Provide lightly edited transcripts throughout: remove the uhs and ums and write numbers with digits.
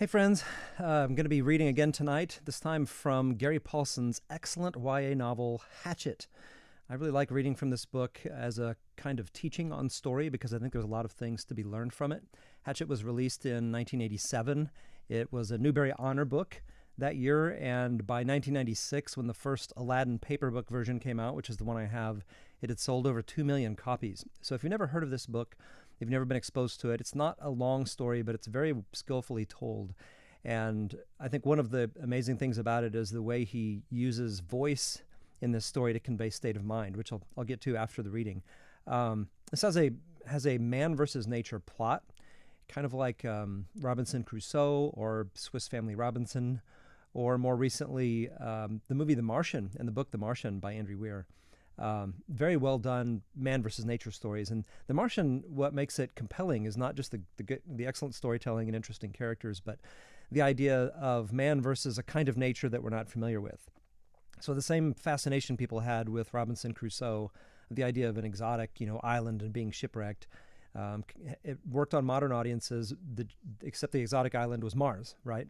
Hey friends, I'm going to be reading again tonight, this time from Gary Paulsen's excellent YA novel, Hatchet. I really like reading from this book as a kind of teaching on story because I think there's a lot of things to be learned from it. Hatchet was released in 1987. It was a Newbery Honor book that year, and by 1996, when the first Aladdin paperback version came out, which is the one I have, it had sold over 2 million copies. So if you've never heard of this book, if you've never been exposed to it, it's not a long story, but it's very skillfully told. And I think one of the amazing things about it is the way he uses voice in this story to convey state of mind, which I'll get to after the reading. This has a man versus nature plot, kind of like Robinson Crusoe or Swiss Family Robinson, or more recently the movie The Martian and the book The Martian by Andrew Weir. Very well done man versus nature stories. And The Martian, what makes it compelling is not just the excellent storytelling and interesting characters, but the idea of man versus a kind of nature that we're not familiar with. So the same fascination people had with Robinson Crusoe, the idea of an exotic, island and being shipwrecked, it worked on modern audiences, except the exotic island was Mars, right?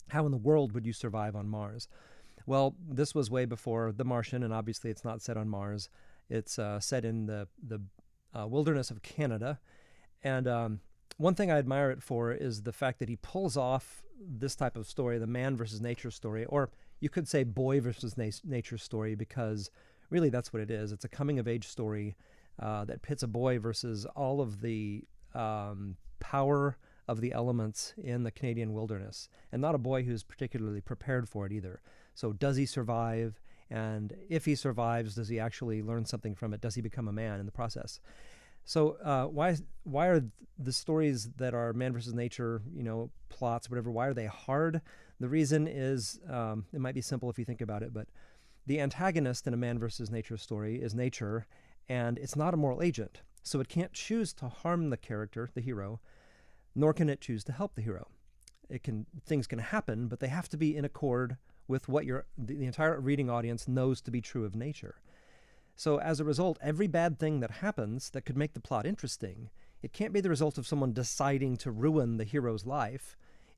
How in the world would you survive on Mars? Well, this was way before The Martian, and obviously it's not set on Mars. It's set in the wilderness of Canada. And one thing I admire it for is the fact that he pulls off this type of story, the man versus nature story, or you could say boy versus nature story, because really that's what it is. It's a coming-of-age story that pits a boy versus all of the power of the elements in the Canadian wilderness, and not a boy who's particularly prepared for it either. So does he survive? And if he survives, does he actually learn something from it? Does he become a man in the process? So why are the stories that are man versus nature, plots, whatever, why are they hard? The reason is, it might be simple if you think about it, but the antagonist in a man versus nature story is nature, and it's not a moral agent. So it can't choose to harm the character, the hero, nor can it choose to help the hero. Things can happen, but they have to be in accord with what the entire reading audience knows to be true of nature. So as a result, every bad thing that happens that could make the plot interesting, it can't be the result of someone deciding to ruin the hero's life,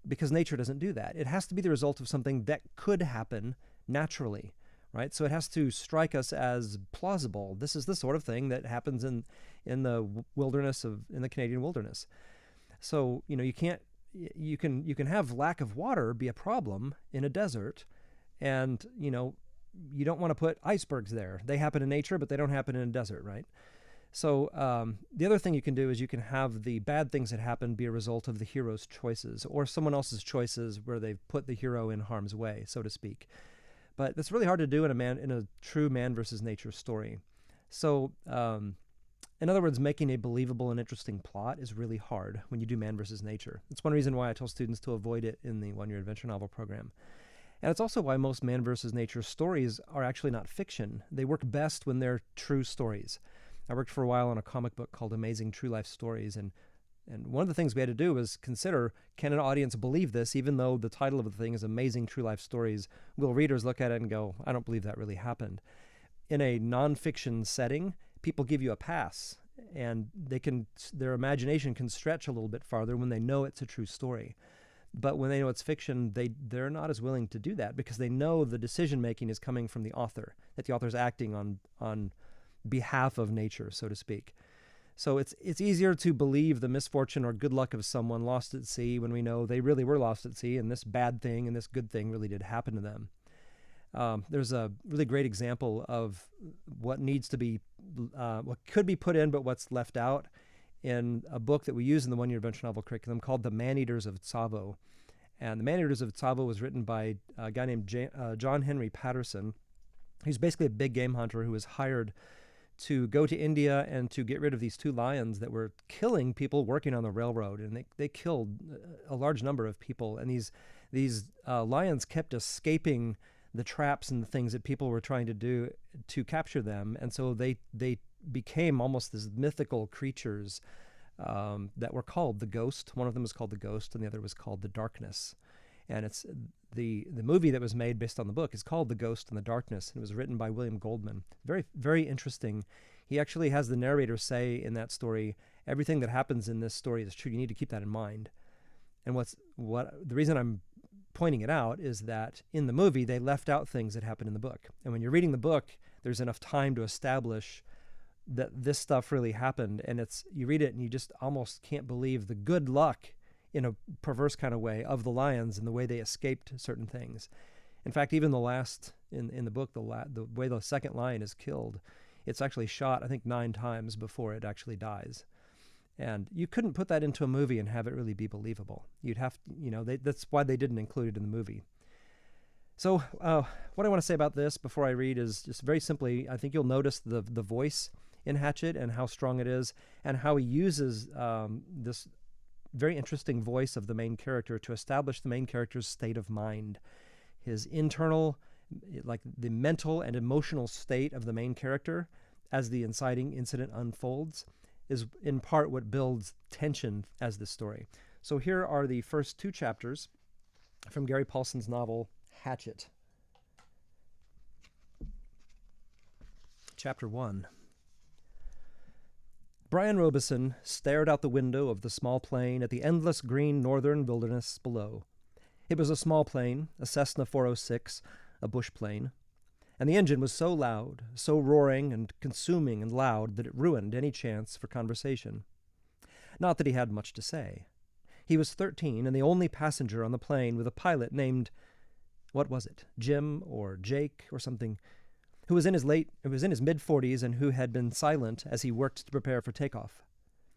because nature doesn't do that. It has to be the result of something that could happen naturally, right? So it has to strike us as plausible. This is the sort of thing that happens in the Canadian wilderness. So, you can have lack of water be a problem in a desert, and, you don't want to put icebergs there. They happen in nature, but they don't happen in a desert, right? So the other thing you can do is you can have the bad things that happen be a result of the hero's choices or someone else's choices where they've put the hero in harm's way, so to speak. But that's really hard to do in a true man versus nature story. So in other words, making a believable and interesting plot is really hard when you do man versus nature. That's one reason why I tell students to avoid it in the one-year adventure novel program. And it's also why most man versus nature stories are actually not fiction. They work best when they're true stories. I worked for a while on a comic book called Amazing True Life Stories, and one of the things we had to do was consider, can an audience believe this, even though the title of the thing is Amazing True Life Stories? Will readers look at it and go, I don't believe that really happened? In a nonfiction setting, people give you a pass, and their imagination can stretch a little bit farther when they know it's a true story. But when they know it's fiction, they're not as willing to do that because they know the decision making is coming from the author, that the author's acting on behalf of nature, so to speak. So it's easier to believe the misfortune or good luck of someone lost at sea when we know they really were lost at sea, and this bad thing and this good thing really did happen to them. There's a really great example of what needs to be, what could be put in, but what's left out in a book that we use in the one-year adventure novel curriculum called The Man-Eaters of Tsavo. And The Man-Eaters of Tsavo was written by a guy named John Henry Patterson. He's basically a big game hunter who was hired to go to India and to get rid of these two lions that were killing people working on the railroad. And they killed a large number of people. And these lions kept escaping the traps and the things that people were trying to do to capture them. And so they became almost these mythical creatures that were called the Ghost. One of them was called the Ghost, and the other was called the Darkness. And it's the movie that was made based on the book is called The Ghost and the Darkness, and it was written by William Goldman. Very, very interesting. He actually has the narrator say in that story, everything that happens in this story is true. You need to keep that in mind. And the reason I'm pointing it out is that in the movie, they left out things that happened in the book. And when you're reading the book, there's enough time to establish that this stuff really happened. And you read it and you just almost can't believe the good luck in a perverse kind of way of the lions and the way they escaped certain things. In fact, even the last, in the book, the way the second lion is killed, it's actually shot, I think, 9 times before it actually dies. And you couldn't put that into a movie and have it really be believable. You'd have to, that's why they didn't include it in the movie. So what I want to say about this before I read is just very simply, I think you'll notice the voice in Hatchet and how strong it is, and how he uses this very interesting voice of the main character to establish the main character's state of mind. His internal, like the mental and emotional state of the main character as the inciting incident unfolds is in part what builds tension as this story. So here are the first 2 chapters from Gary Paulsen's novel, Hatchet. Chapter 1. Brian Robeson stared out the window of the small plane at the endless green northern wilderness below. It was a small plane, a Cessna 406, a bush plane, and the engine was so loud, so roaring and consuming and loud that it ruined any chance for conversation. Not that he had much to say. He was 13 and the only passenger on the plane with a pilot named, what was it, Jim or Jake or something, who was in his mid-40s and who had been silent as he worked to prepare for takeoff.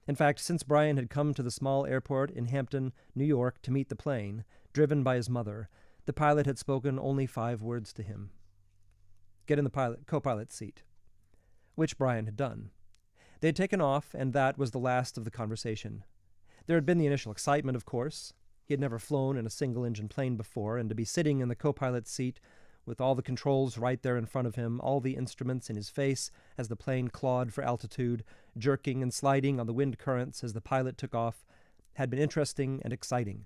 In fact, since Brian had come to the small airport in Hampton, New York, to meet the plane, driven by his mother, the pilot had spoken only 5 words to him. Get in the co-pilot seat, which Brian had done. They had taken off, and that was the last of the conversation. There had been the initial excitement, of course. He had never flown in a single-engine plane before, and to be sitting in the co-pilot seat with all the controls right there in front of him, all the instruments in his face as the plane clawed for altitude, jerking and sliding on the wind currents as the pilot took off, had been interesting and exciting.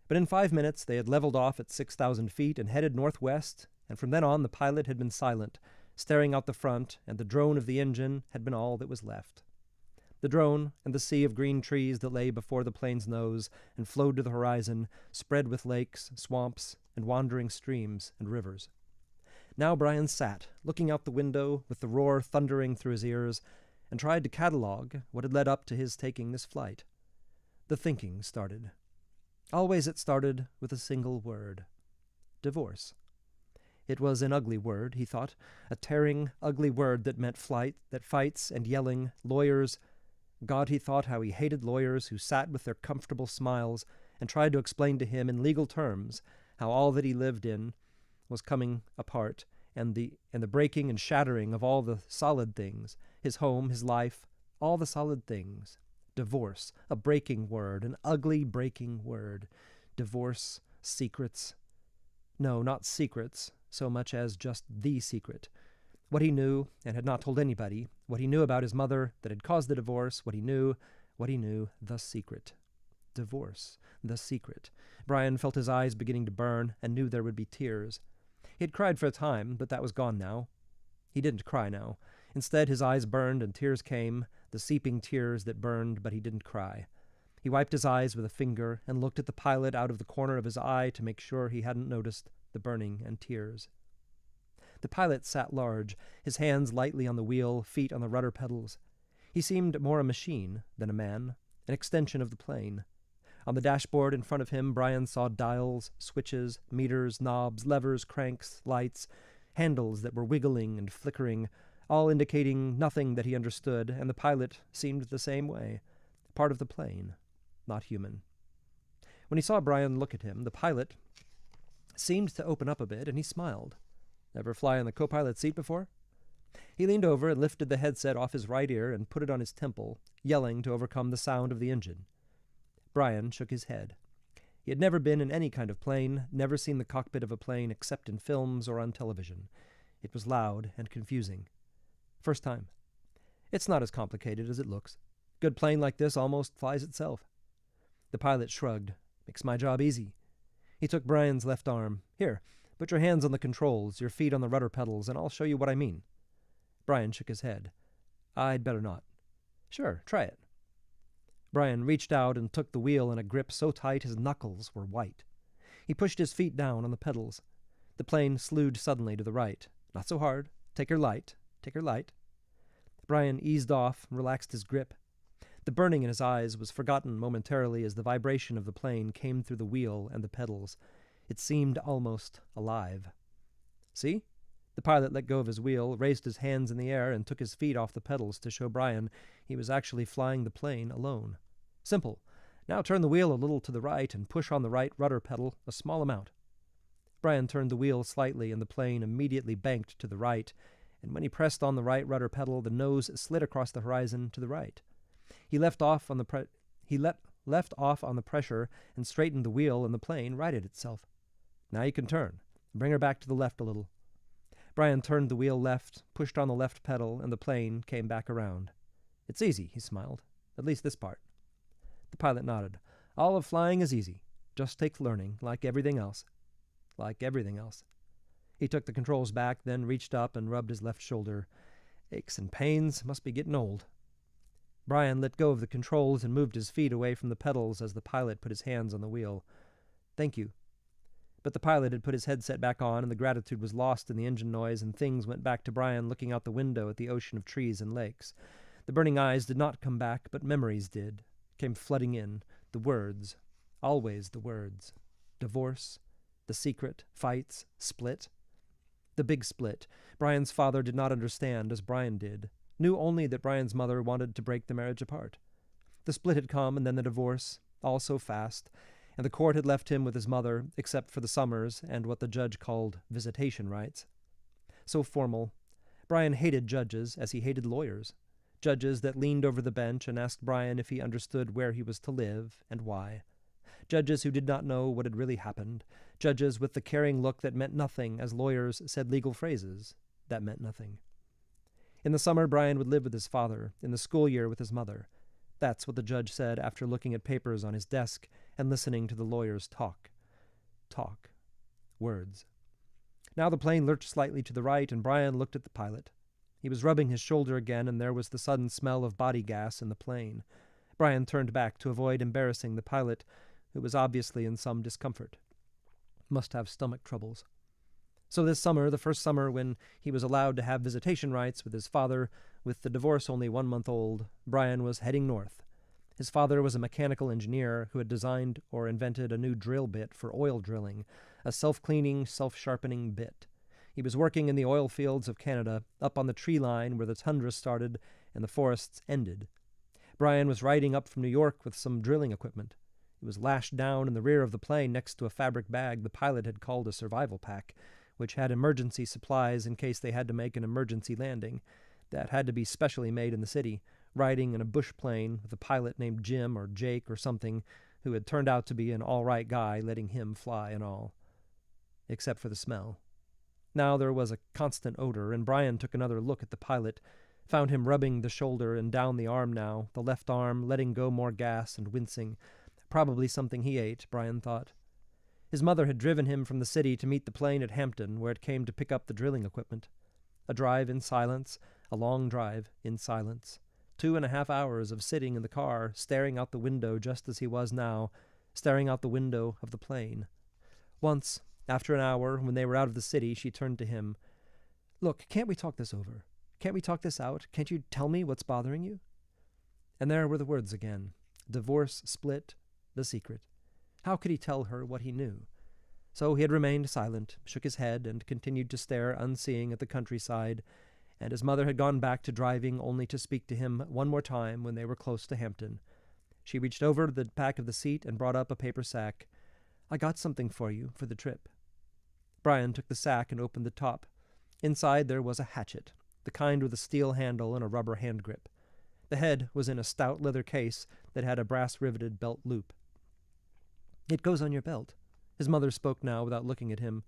But in 5 minutes they had leveled off at 6,000 feet and headed northwest, and from then on the pilot had been silent, staring out the front, and the drone of the engine had been all that was left. The drone and the sea of green trees that lay before the plane's nose and flowed to the horizon, spread with lakes, swamps, and wandering streams and rivers. Now Brian sat, looking out the window with the roar thundering through his ears, and tried to catalogue what had led up to his taking this flight. The thinking started. Always it started with a single word: divorce. It was an ugly word, he thought, a tearing, ugly word that meant flight, that fights and yelling, lawyers. God, he thought, how he hated lawyers who sat with their comfortable smiles and tried to explain to him in legal terms how all that he lived in was coming apart, and the breaking and shattering of all the solid things, his home, his life, all the solid things. Divorce, a breaking word, an ugly breaking word. Divorce, secrets. No, not secrets, so much as just the secret. What he knew, and had not told anybody, what he knew about his mother that had caused the divorce, what he knew, the secret. Divorce, the secret. Brian felt his eyes beginning to burn and knew there would be tears. He had cried for a time, but that was gone now. He didn't cry now. Instead, his eyes burned and tears came, the seeping tears that burned, but he didn't cry. He wiped his eyes with a finger and looked at the pilot out of the corner of his eye to make sure he hadn't noticed the burning and tears. The pilot sat large, his hands lightly on the wheel, feet on the rudder pedals. He seemed more a machine than a man, an extension of the plane. On the dashboard in front of him, Brian saw dials, switches, meters, knobs, levers, cranks, lights, handles that were wiggling and flickering, all indicating nothing that he understood, and the pilot seemed the same way, part of the plane, not human. When he saw Brian look at him, the pilot seemed to open up a bit, and he smiled. Ever fly on the co-pilot seat before? He leaned over and lifted the headset off his right ear and put it on his temple, yelling to overcome the sound of the engine. Brian shook his head. He had never been in any kind of plane, never seen the cockpit of a plane except in films or on television. It was loud and confusing. First time. It's not as complicated as it looks. Good plane like this almost flies itself. The pilot shrugged. Makes my job easy. He took Brian's left arm. Here, put your hands on the controls, your feet on the rudder pedals, and I'll show you what I mean. Brian shook his head. I'd better not. Sure, try it. Brian reached out and took the wheel in a grip so tight his knuckles were white. He pushed his feet down on the pedals. The plane slewed suddenly to the right. Not so hard. Take her light. Take her light. Brian eased off and relaxed his grip. The burning in his eyes was forgotten momentarily as the vibration of the plane came through the wheel and the pedals. It seemed almost alive. See? The pilot let go of his wheel, raised his hands in the air, and took his feet off the pedals to show Brian he was actually flying the plane alone. Simple. Now turn the wheel a little to the right and push on the right rudder pedal a small amount. Brian turned the wheel slightly, and the plane immediately banked to the right, and when he pressed on the right rudder pedal, the nose slid across the horizon to the right. He left off on the pressure and straightened the wheel, and the plane righted itself. Now you can turn. Bring her back to the left a little. Brian turned the wheel left, pushed on the left pedal, and the plane came back around. It's easy, he smiled. At least this part. The pilot nodded. All of flying is easy. Just takes learning, like everything else. Like everything else. He took the controls back, then reached up and rubbed his left shoulder. Aches and pains, must be getting old. Brian let go of the controls and moved his feet away from the pedals as the pilot put his hands on the wheel. Thank you. But the pilot had put his headset back on, and the gratitude was lost in the engine noise, and things went back to Brian looking out the window at the ocean of trees and lakes. The burning eyes did not come back, but memories did. Came flooding in. The words. Always the words. Divorce. The secret. Fights. Split. The big split. Brian's father did not understand, as Brian did. Knew only that Brian's mother wanted to break the marriage apart. The split had come, and then the divorce. All so fast. And the court had left him with his mother, except for the summers and what the judge called visitation rights. So formal. Brian hated judges as he hated lawyers. Judges that leaned over the bench and asked Brian if he understood where he was to live and why. Judges who did not know what had really happened. Judges with the caring look that meant nothing as lawyers said legal phrases that meant nothing. In the summer, Brian would live with his father, in the school year with his mother. That's what the judge said after looking at papers on his desk and listening to the lawyers talk. Talk. Words. Now the plane lurched slightly to the right, and Brian looked at the pilot. He was rubbing his shoulder again, and there was the sudden smell of body gas in the plane. Brian turned back to avoid embarrassing the pilot, who was obviously in some discomfort. Must have stomach troubles. So this summer, the first summer when he was allowed to have visitation rights with his father, with the divorce only 1 month old, Brian was heading north. His father was a mechanical engineer who had designed or invented a new drill bit for oil drilling, a self-cleaning, self-sharpening bit. He was working in the oil fields of Canada, up on the tree line where the tundra started and the forests ended. Brian was riding up from New York with some drilling equipment. It was lashed down in the rear of the plane next to a fabric bag the pilot had called a survival pack, which had emergency supplies in case they had to make an emergency landing. That had to be specially made in the city, riding in a bush plane with a pilot named Jim or Jake or something who had turned out to be an all-right guy, letting him fly and all. Except for the smell. Now there was a constant odor, and Brian took another look at the pilot, found him rubbing the shoulder and down the arm now, the left arm letting go more gas and wincing. Probably something he ate, Brian thought. His mother had driven him from the city to meet the plane at Hampton, where it came to pick up the drilling equipment. A drive in silence, a long drive in silence. 2.5 hours of sitting in the car, staring out the window just as he was now, staring out the window of the plane. Once, after an hour, when they were out of the city, she turned to him. Look, can't we talk this over? Can't we talk this out? Can't you tell me what's bothering you? And there were the words again. Divorce, split, the secret. How could he tell her what he knew? So he had remained silent, shook his head, and continued to stare unseeing at the countryside, and his mother had gone back to driving only to speak to him one more time when they were close to Hampton. She reached over to the back of the seat and brought up a paper sack. I got something for you for the trip. Brian took the sack and opened the top. Inside there was a hatchet, the kind with a steel handle and a rubber hand grip. The head was in a stout leather case that had a brass-riveted belt loop. It goes on your belt. His mother spoke now without looking at him.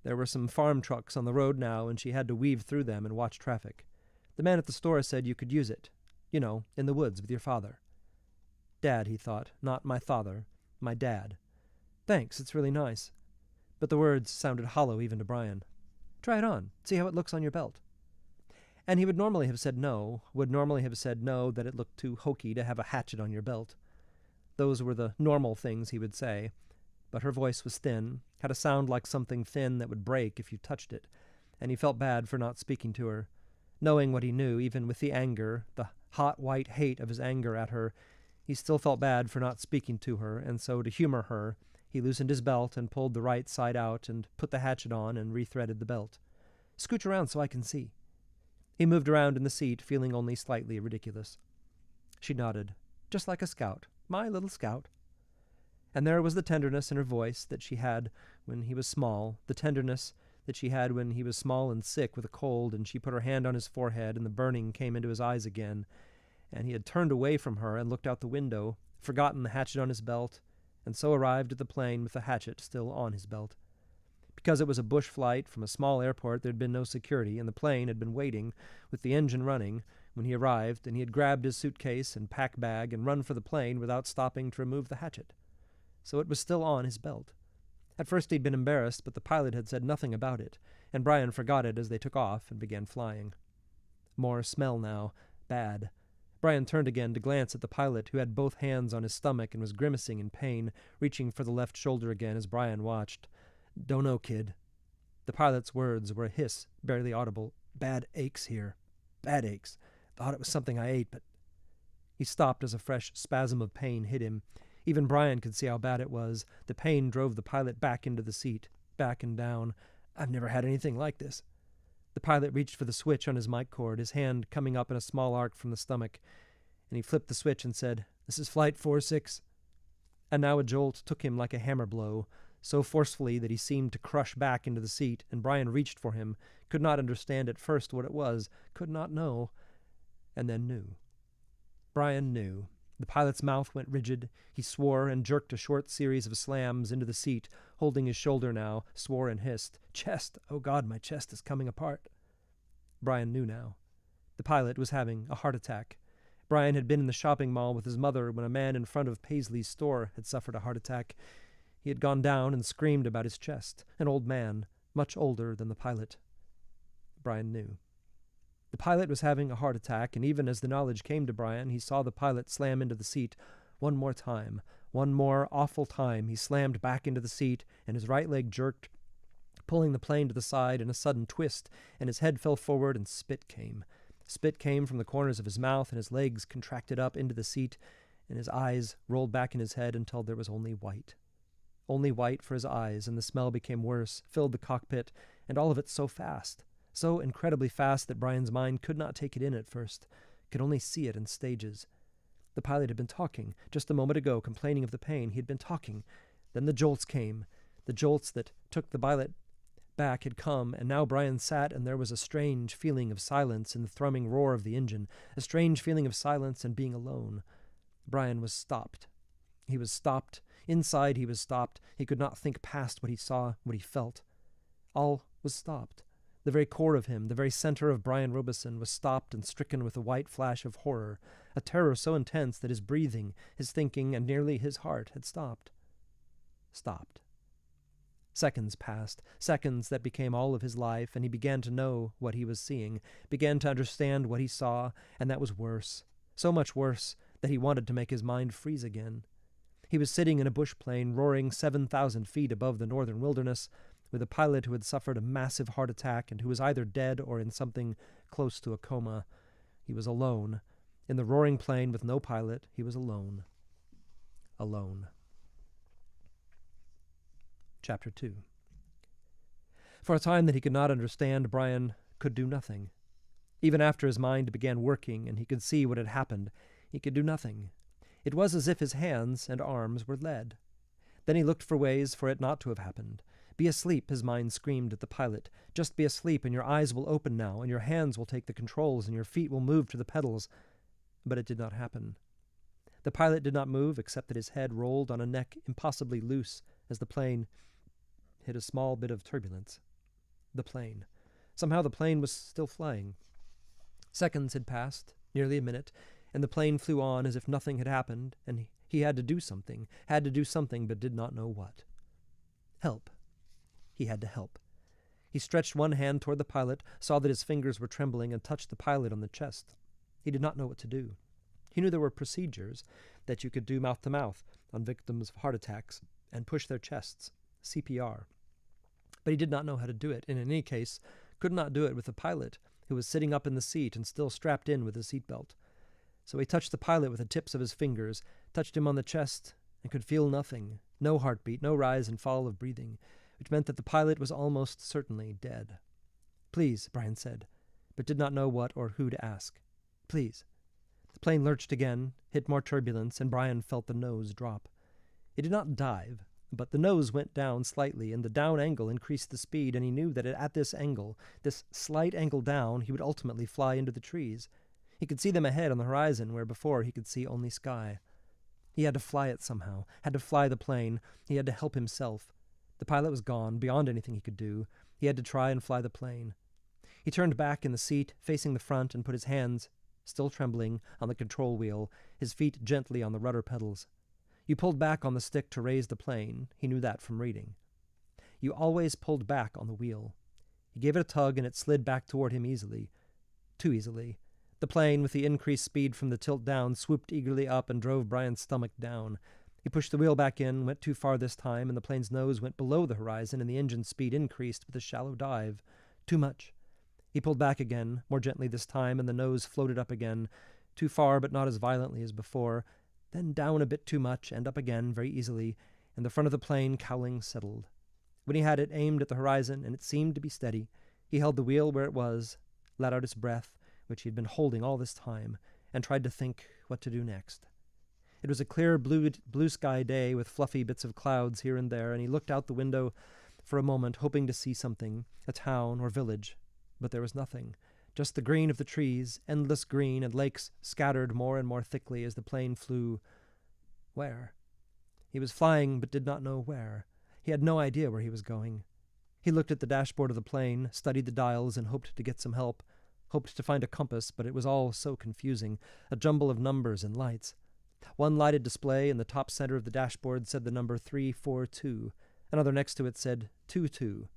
There were some farm trucks on the road now, and she had to weave through them and watch traffic. The man at the store said you could use it. You know, in the woods with your father. Dad, he thought. Not my father. My dad. Thanks, it's really nice. But the words sounded hollow even to Brian. Try it on. See how it looks on your belt. And he would normally have said no, that it looked too hokey to have a hatchet on your belt. Those were the normal things he would say. But her voice was thin, had a sound like something thin that would break if you touched it, and he felt bad for not speaking to her. Knowing what he knew, even with the anger, the hot white hate of his anger at her, he still felt bad for not speaking to her, and so to humor her, he loosened his belt and pulled the right side out and put the hatchet on and rethreaded the belt. "Scooch around so I can see." He moved around in the seat, feeling only slightly ridiculous. She nodded. "Just like a scout. My little scout." And there was the tenderness in her voice that she had when he was small, the tenderness that she had when he was small and sick with a cold, and she put her hand on his forehead, and the burning came into his eyes again, and he had turned away from her and looked out the window, forgotten the hatchet on his belt, and so arrived at the plane with the hatchet still on his belt. Because it was a bush flight from a small airport, there had been no security, and the plane had been waiting, with the engine running, when he arrived, and he had grabbed his suitcase and pack bag and run for the plane without stopping to remove the hatchet. So it was still on his belt. At first he'd been embarrassed, but the pilot had said nothing about it, and Brian forgot it as they took off and began flying. More smell now. Bad. Brian turned again to glance at the pilot, who had both hands on his stomach and was grimacing in pain, reaching for the left shoulder again as Brian watched. "Don't know, kid." The pilot's words were a hiss, barely audible. "Bad aches here. Bad aches. Thought it was something I ate, but—" He stopped as a fresh spasm of pain hit him. Even Brian could see how bad it was. The pain drove the pilot back into the seat, back and down. "I've never had anything like this." The pilot reached for the switch on his mic cord, his hand coming up in a small arc from the stomach, and he flipped the switch and said, "This is Flight 46. And now a jolt took him like a hammer blow, so forcefully that he seemed to crush back into the seat, and Brian reached for him, could not understand at first what it was, could not know, and then knew. Brian knew. The pilot's mouth went rigid. He swore and jerked a short series of slams into the seat, holding his shoulder now, swore and hissed. "Chest! Oh God, my chest is coming apart." Brian knew now. The pilot was having a heart attack. Brian had been in the shopping mall with his mother when a man in front of Paisley's store had suffered a heart attack. He had gone down and screamed about his chest, an old man, much older than the pilot. Brian knew. The pilot was having a heart attack, and even as the knowledge came to Brian, he saw the pilot slam into the seat. One more time, one more awful time, he slammed back into the seat, and his right leg jerked, pulling the plane to the side in a sudden twist, and his head fell forward, and spit came. Spit came from the corners of his mouth, and his legs contracted up into the seat, and his eyes rolled back in his head until there was only white. Only white for his eyes, and the smell became worse, filled the cockpit, and all of it so fast. So incredibly fast that Brian's mind could not take it in at first, could only see it in stages. The pilot had been talking, just a moment ago, complaining of the pain. He had been talking. Then the jolts came. The jolts that took the pilot back had come, and now Brian sat, and there was a strange feeling of silence in the thrumming roar of the engine, a strange feeling of silence and being alone. Brian was stopped. He was stopped. Inside he was stopped. He could not think past what he saw, what he felt. All was stopped. The very core of him, the very center of Brian Robeson, was stopped and stricken with a white flash of horror, a terror so intense that his breathing, his thinking, and nearly his heart had stopped. Stopped. Seconds passed, seconds that became all of his life, and he began to know what he was seeing, began to understand what he saw, and that was worse, so much worse that he wanted to make his mind freeze again. He was sitting in a bush plane roaring 7,000 feet above the northern wilderness, with a pilot who had suffered a massive heart attack and who was either dead or in something close to a coma. He was alone. In the roaring plane with no pilot, he was alone. Alone. Chapter 2. For a time that he could not understand, Brian could do nothing. Even after his mind began working and he could see what had happened, he could do nothing. It was as if his hands and arms were lead. Then he looked for ways for it not to have happened. "Be asleep," his mind screamed at the pilot. "Just be asleep, and your eyes will open now, and your hands will take the controls, and your feet will move to the pedals." But it did not happen. The pilot did not move, except that his head rolled on a neck impossibly loose as the plane hit a small bit of turbulence. The plane. Somehow the plane was still flying. Seconds had passed, nearly a minute, and the plane flew on as if nothing had happened, and he had to do something, but did not know what. Help. He had to help. He stretched one hand toward the pilot, saw that his fingers were trembling, and touched the pilot on the chest. He did not know what to do. He knew there were procedures that you could do mouth-to-mouth on victims of heart attacks and push their chests, CPR. But he did not know how to do it, and in any case, could not do it with the pilot, who was sitting up in the seat and still strapped in with his seatbelt. So he touched the pilot with the tips of his fingers, touched him on the chest, and could feel nothing, no heartbeat, no rise and fall of breathing, which meant that the pilot was almost certainly dead. "Please," Brian said, but did not know what or who to ask. "Please." The plane lurched again, hit more turbulence, and Brian felt the nose drop. It did not dive, but the nose went down slightly, and the down angle increased the speed, and he knew that at this angle, this slight angle down, he would ultimately fly into the trees. He could see them ahead on the horizon, where before he could see only sky. He had to fly it somehow, had to fly the plane. He had to help himself. The pilot was gone, beyond anything he could do. He had to try and fly the plane. He turned back in the seat, facing the front, and put his hands, still trembling, on the control wheel, his feet gently on the rudder pedals. You pulled back on the stick to raise the plane. He knew that from reading. You always pulled back on the wheel. He gave it a tug, and it slid back toward him easily. Too easily. The plane, with the increased speed from the tilt down, swooped eagerly up and drove Brian's stomach down. He pushed the wheel back in, went too far this time, and the plane's nose went below the horizon, and the engine's speed increased with a shallow dive. Too much. He pulled back again, more gently this time, and the nose floated up again, too far but not as violently as before, then down a bit too much, and up again very easily, and the front of the plane cowling settled. When he had it aimed at the horizon, and it seemed to be steady, he held the wheel where it was, let out his breath, which he had been holding all this time, and tried to think what to do next. It was a clear blue sky day with fluffy bits of clouds here and there, and he looked out the window for a moment, hoping to see something, a town or village. But there was nothing, just the green of the trees, endless green, and lakes scattered more and more thickly as the plane flew. Where? He was flying, but did not know where. He had no idea where he was going. He looked at the dashboard of the plane, studied the dials, and hoped to get some help. Hoped to find a compass, but it was all so confusing, a jumble of numbers and lights. One lighted display in the top center of the dashboard said the number 342. Another next to it said 22.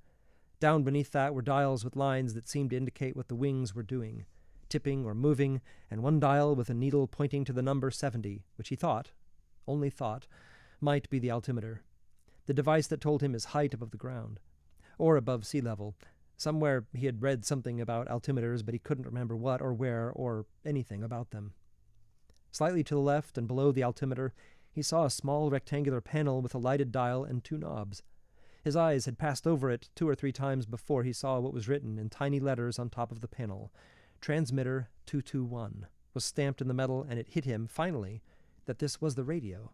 Down beneath that were dials with lines that seemed to indicate what the wings were doing, tipping or moving, and one dial with a needle pointing to the number 70, which he thought, only thought, might be the altimeter, the device that told him his height above the ground, or above sea level. Somewhere he had read something about altimeters, but he couldn't remember what or where or anything about them. Slightly to the left and below the altimeter, he saw a small rectangular panel with a lighted dial and two knobs. His eyes had passed over it 2 or 3 times before he saw what was written in tiny letters on top of the panel. Transmitter 221 was stamped in the metal, and it hit him, finally, that this was the radio.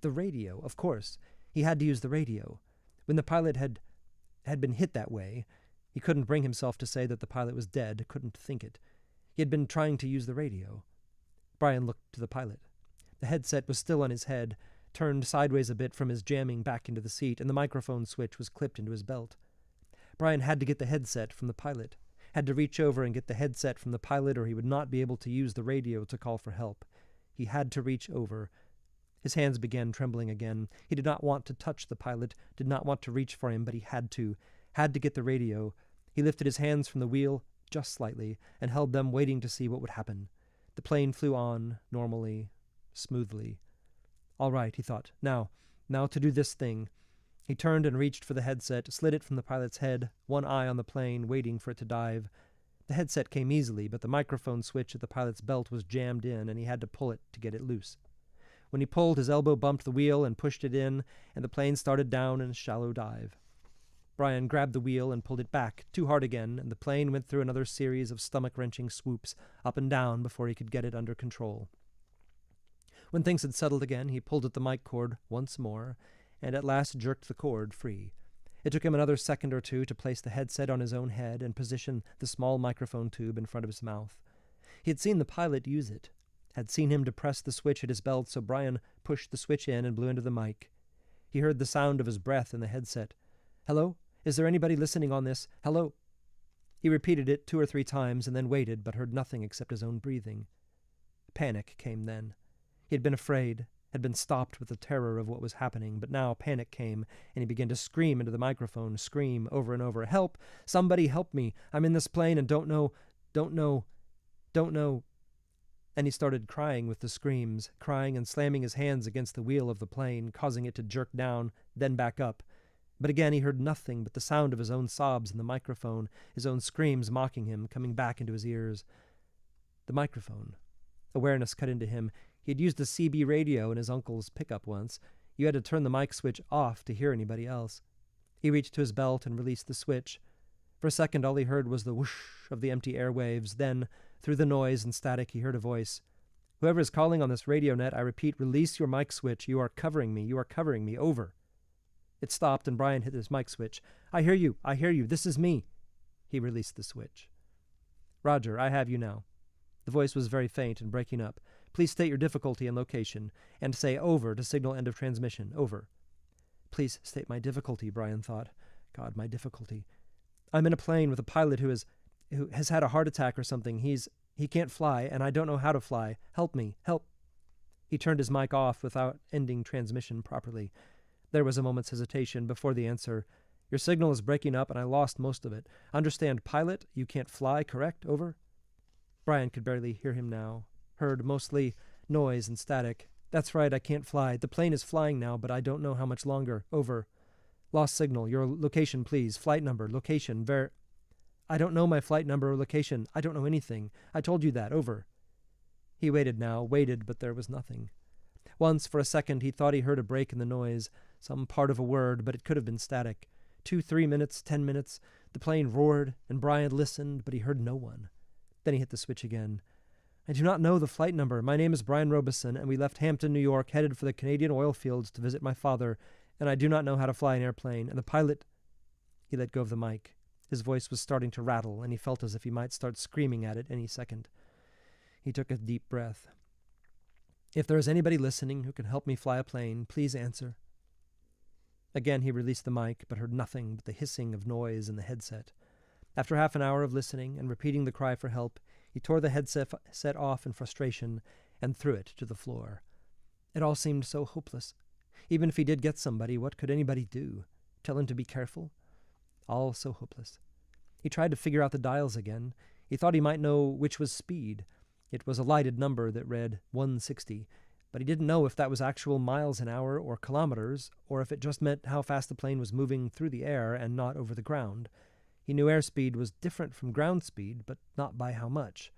The radio, of course. He had to use the radio. When the pilot had been hit that way, he couldn't bring himself to say that the pilot was dead, couldn't think it. He had been trying to use the radio. Brian looked to the pilot. The headset was still on his head, turned sideways a bit from his jamming back into the seat, and the microphone switch was clipped into his belt. Brian had to get the headset from the pilot, had to reach over and get the headset from the pilot, or he would not be able to use the radio to call for help. He had to reach over. His hands began trembling again. He did not want to touch the pilot, did not want to reach for him, but he had to get the radio. He lifted his hands from the wheel just slightly and held them, waiting to see what would happen. The plane flew on, normally, smoothly. All right, he thought. Now to do this thing. He turned and reached for the headset, slid it from the pilot's head, one eye on the plane, waiting for it to dive. The headset came easily, but the microphone switch at the pilot's belt was jammed in, and he had to pull it to get it loose. When he pulled, his elbow bumped the wheel and pushed it in, and the plane started down in a shallow dive. Brian grabbed the wheel and pulled it back, too hard again, and the plane went through another series of stomach-wrenching swoops, up and down, before he could get it under control. When things had settled again, he pulled at the mic cord once more, and at last jerked the cord free. It took him another second or two to place the headset on his own head and position the small microphone tube in front of his mouth. He had seen the pilot use it, had seen him depress the switch at his belt, so Brian pushed the switch in and blew into the mic. He heard the sound of his breath in the headset. "Hello? Is there anybody listening on this? Hello?" He repeated it 2 or 3 times and then waited, but heard nothing except his own breathing. Panic came then. He had been afraid, had been stopped with the terror of what was happening, but now panic came, and he began to scream into the microphone, scream over and over, "Help! Somebody help me! I'm in this plane and don't know. And he started crying with the screams, crying and slamming his hands against the wheel of the plane, causing it to jerk down, then back up. But again he heard nothing but the sound of his own sobs in the microphone, his own screams mocking him, coming back into his ears. The microphone. Awareness cut into him. He had used a CB radio in his uncle's pickup once. You had to turn the mic switch off to hear anybody else. He reached to his belt and released the switch. For a second all he heard was the whoosh of the empty airwaves. Then, through the noise and static, he heard a voice. "Whoever is calling on this radio net, I repeat, release your mic switch. You are covering me. You are covering me. Over." It stopped, and Brian hit his mic switch. "I hear you. I hear you. This is me." He released the switch. "Roger, I have you now." The voice was very faint and breaking up. "Please state your difficulty and location, and say over to signal end of transmission. Over." Please state my difficulty, Brian thought. God, my difficulty. "I'm in a plane with a pilot who has had a heart attack or something. He can't fly, and I don't know how to fly. Help me. Help." He turned his mic off without ending transmission properly. There was a moment's hesitation before the answer. "Your signal is breaking up, and I lost most of it. Understand, pilot, you can't fly, correct? Over." Brian could barely hear him now. Heard mostly noise and static. "That's right, I can't fly. The plane is flying now, but I don't know how much longer. Over." "Lost signal. Your location, please. Flight number. Location. "I don't know my flight number or location. I don't know anything. I told you that. Over." He waited now, waited, but there was nothing. Once, for a second, he thought he heard a break in the noise, some part of a word, but it could have been static. 2, 3 minutes, 10 minutes. The plane roared, and Brian listened, but he heard no one. Then he hit the switch again. "I do not know the flight number. My name is Brian Robeson, and we left Hampton, New York, headed for the Canadian oil fields to visit my father, and I do not know how to fly an airplane, and the pilot—" He let go of the mic. His voice was starting to rattle, and he felt as if he might start screaming at it any second. He took a deep breath. "If there is anybody listening who can help me fly a plane, please answer." Again he released the mic, but heard nothing but the hissing of noise in the headset. After half an hour of listening and repeating the cry for help, he tore the headset off in frustration and threw it to the floor. It all seemed so hopeless. Even if he did get somebody, what could anybody do? Tell him to be careful? All so hopeless. He tried to figure out the dials again. He thought he might know which was speed. It was a lighted number that read 160, but he didn't know if that was actual miles an hour or kilometers, or if it just meant how fast the plane was moving through the air and not over the ground. He knew airspeed was different from ground speed, but not by how much.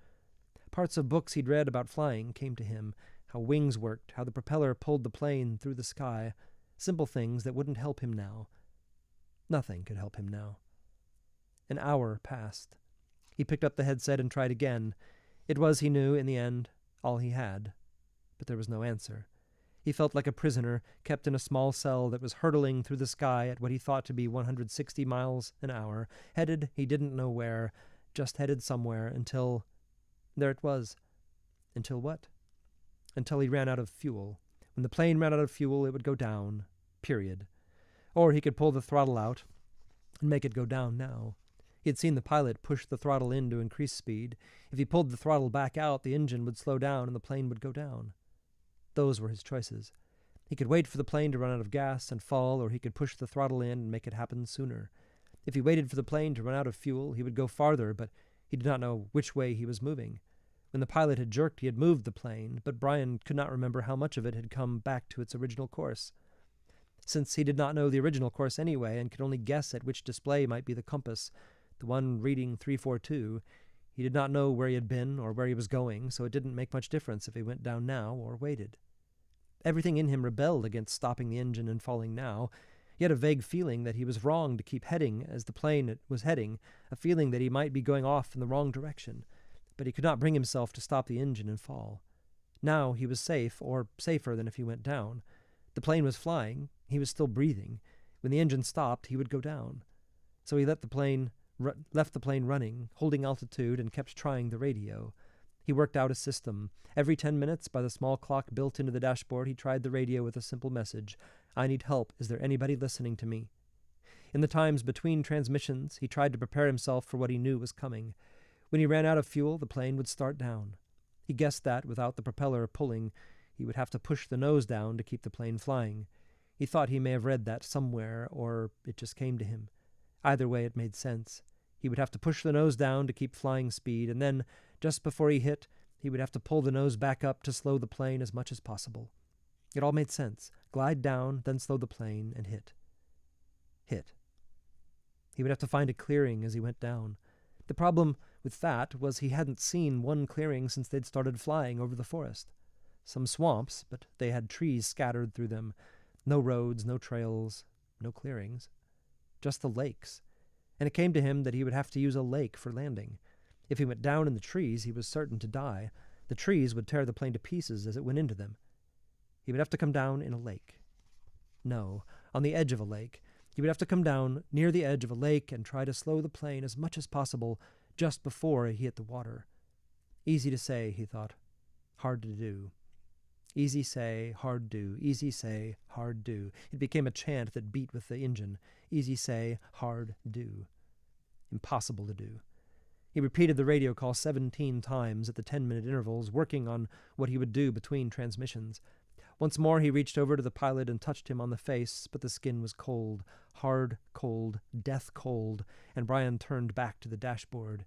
Parts of books he'd read about flying came to him, how wings worked, how the propeller pulled the plane through the sky, simple things that wouldn't help him now. Nothing could help him now. An hour passed. He picked up the headset and tried again. It was, he knew, in the end, all he had. But there was no answer. He felt like a prisoner, kept in a small cell that was hurtling through the sky at what he thought to be 160 miles an hour, headed he didn't know where, just headed somewhere until— there it was. Until what? Until he ran out of fuel. When the plane ran out of fuel, it would go down. Period. Or he could pull the throttle out and make it go down now. He had seen the pilot push the throttle in to increase speed. If he pulled the throttle back out, the engine would slow down and the plane would go down. Those were his choices. He could wait for the plane to run out of gas and fall, or he could push the throttle in and make it happen sooner. If he waited for the plane to run out of fuel, he would go farther, but he did not know which way he was moving. When the pilot had jerked, he had moved the plane, but Brian could not remember how much of it had come back to its original course. Since he did not know the original course anyway, and could only guess at which display might be the compass, the one reading 342, he did not know where he had been or where he was going, so it didn't make much difference if he went down now or waited. Everything in him rebelled against stopping the engine and falling now. He had a vague feeling that he was wrong to keep heading as the plane was heading, a feeling that he might be going off in the wrong direction, but he could not bring himself to stop the engine and fall. Now he was safe, or safer than if he went down. The plane was flying. He was still breathing. When the engine stopped, he would go down. So he left the plane running, holding altitude, and kept trying the radio. He worked out a system. Every 10 minutes, by the small clock built into the dashboard, he tried the radio with a simple message. "I need help. Is there anybody listening to me?" In the times between transmissions, he tried to prepare himself for what he knew was coming. When he ran out of fuel, the plane would start down. He guessed that, without the propeller pulling, He would have to push the nose down to keep the plane flying. He thought he may have read that somewhere, or it just came to him. Either way, it made sense. He would have to push the nose down to keep flying speed, and then, just before he hit, he would have to pull the nose back up to slow the plane as much as possible. It all made sense. Glide down, then slow the plane, and hit. Hit. He would have to find a clearing as he went down. The problem with that was he hadn't seen one clearing since they'd started flying over the forest. Some swamps, but they had trees scattered through them. No roads, no trails, no clearings. Just the lakes. And it came to him that he would have to use a lake for landing. If he went down in the trees, he was certain to die. The trees would tear the plane to pieces as it went into them. He would have to come down in a lake. No, on the edge of a lake. He would have to come down near the edge of a lake and try to slow the plane as much as possible just before he hit the water. Easy to say, he thought. Hard to do. Easy say, hard do. Easy say, hard do. It became a chant that beat with the engine. Easy say, hard do. Impossible to do. He repeated the radio call 17 times at the 10-minute intervals, working on what he would do between transmissions. Once more he reached over to the pilot and touched him on the face, but the skin was cold, hard, cold, death cold, and Brian turned back to the dashboard.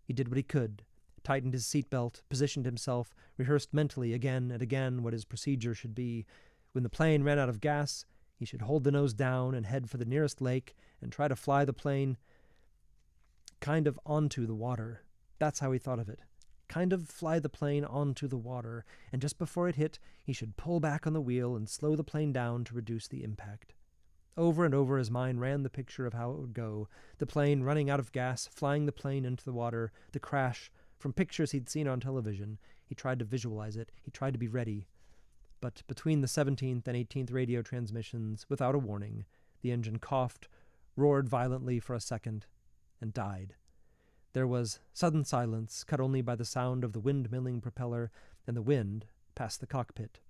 He did what he could, tightened his seatbelt, positioned himself, rehearsed mentally again and again what his procedure should be. When the plane ran out of gas, he should hold the nose down and head for the nearest lake and try to fly the plane kind of onto the water. That's how he thought of it. Kind of fly the plane onto the water, and just before it hit, he should pull back on the wheel and slow the plane down to reduce the impact. Over and over his mind ran the picture of how it would go, the plane running out of gas, flying the plane into the water, the crash. From pictures he'd seen on television, he tried to visualize it, he tried to be ready. But between the 17th and 18th radio transmissions, without a warning, the engine coughed, roared violently for a second, and died. There was sudden silence, cut only by the sound of the wind-milling propeller and the wind past the cockpit.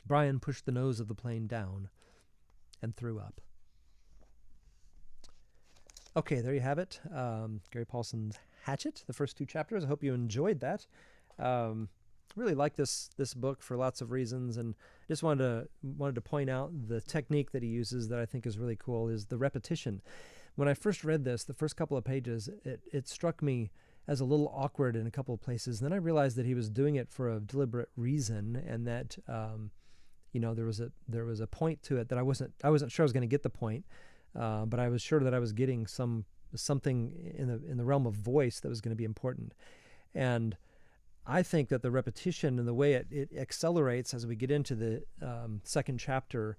Brian pushed the nose of the plane down and threw up. Okay, there you have it. Gary Paulsen's Hatchet, the first 2 chapters. I hope you enjoyed that. Really like this book for lots of reasons, and just wanted to point out the technique that he uses that I think is really cool is the repetition. When I first read this, the first couple of pages, it struck me as a little awkward in a couple of places. And then I realized that he was doing it for a deliberate reason, and that there was a point to it that I wasn't sure I was going to get the point, but I was sure that I was getting something in the realm of voice that was going to be important. And I think that the repetition and the way it accelerates as we get into the second chapter,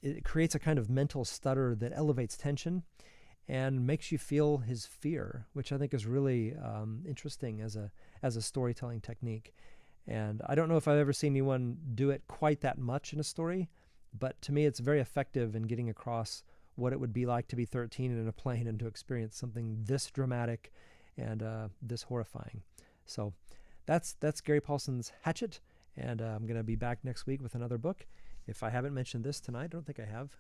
it creates a kind of mental stutter that elevates tension and makes you feel his fear, which I think is really interesting as a storytelling technique. And I don't know if I've ever seen anyone do it quite that much in a story, but to me it's very effective in getting across what it would be like to be 13 in a plane and to experience something this dramatic and this horrifying. So that's Gary Paulsen's Hatchet, and I'm going to be back next week with another book. If I haven't mentioned this tonight, I don't think I have.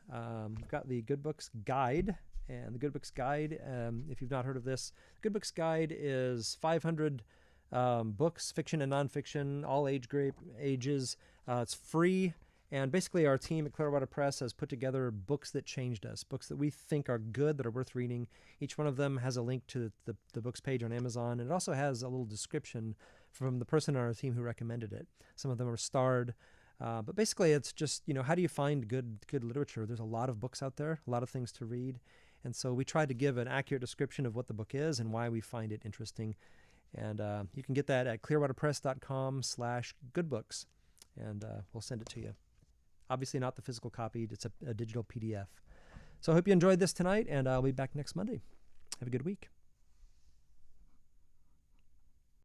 We've got the Good Books Guide, and the Good Books Guide, if you've not heard of this, Good Books Guide is 500 books, fiction and nonfiction, all ages. It's free, and basically our team at Clearwater Press has put together books that changed us, books that we think are good, that are worth reading. Each one of them has a link to the books page on Amazon, and it also has a little description from the person on our team who recommended it. Some of them are starred. But basically, it's just, how do you find good literature? There's a lot of books out there, a lot of things to read. And so we tried to give an accurate description of what the book is and why we find it interesting. And you can get that at clearwaterpress.com/goodbooks. And we'll send it to you. Obviously not the physical copy. It's a digital PDF. So I hope you enjoyed this tonight, and I'll be back next Monday. Have a good week.